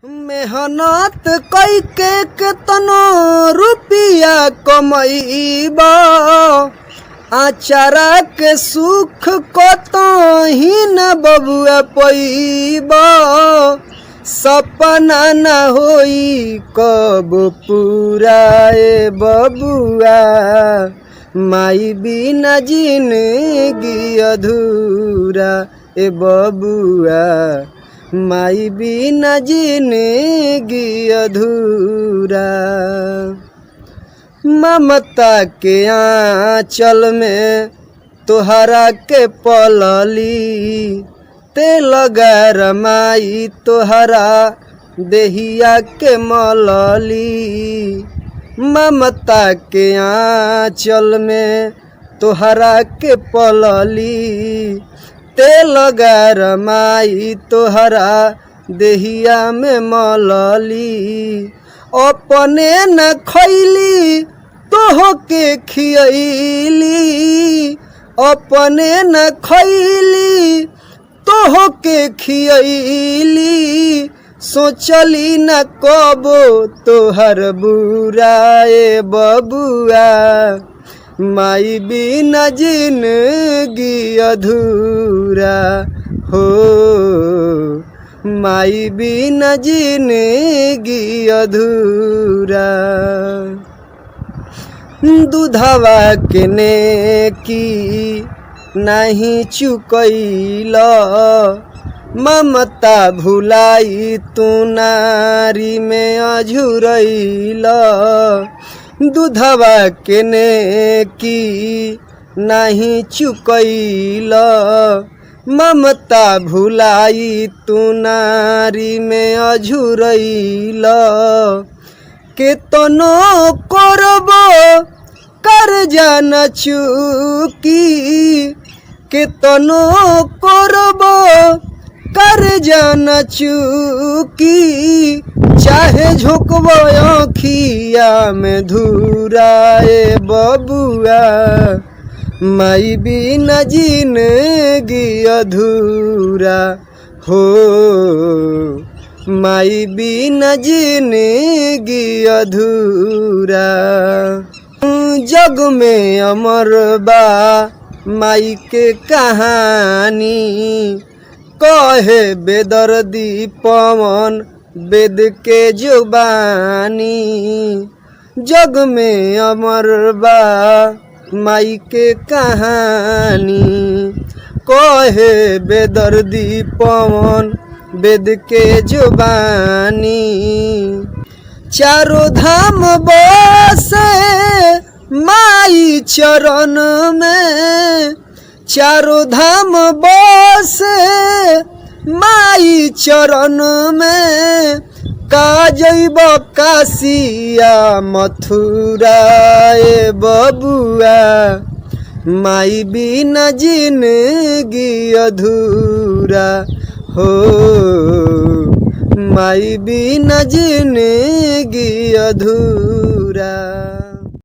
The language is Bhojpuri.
मेहनत कई के तनो रुपिया कमईबा आचारा के सुख कतही न बबुआ पैबा सपना न होई कब पूरा ए बबुआ माई बिना जिंदगी अधूरा ए बबुआ माई बिना जिंदगी अधूरा। ममता के आंचल में तोहरा के पलली ते लगा रमाई तोहरा देहिया के मलली। ममता के आंचल में तोहरा के पलली ते लगा रमाई तोहरा देहिया में मलली। अपने न खैली तोह के खियली अपने न खैली तोह के खियली सोचली न कबो तोहर बुरा ए बबुआ माई बिना जिंदगी अधूरा हो माई बिना जिंदगी अधूरा। दूधवा के नेकी नहीं चुकैला ममता भुलाई तू नारी में अझुरैला। दूधवा के नेकी नहीं चुकैला ममता भुलाई तू नारी में अझुरैला। केतनो करबो कर्जा न चुकी केतनो करबो कर्जा न चुकी चाहे झोंकबो आँखिया में धूरा ए बबुआ माई बिना जिंदगी अधूरा हो माई बिना जिंदगी अधूरा। जग में अमर बा माई के कहानी कहे बेदर्दी पवन वेद के जुबानी। जग में अमर बा माई के कहानी कहे बेदर्दी पवन वेद के जुबानी। चारों धाम बसे माई चरण में चारों धाम बसे माई चरण में का जइब काशिया मथुरा ए बबुआ माई बिना जिंदगी अधूरा हो माई बिना जिंदगी अधूरा।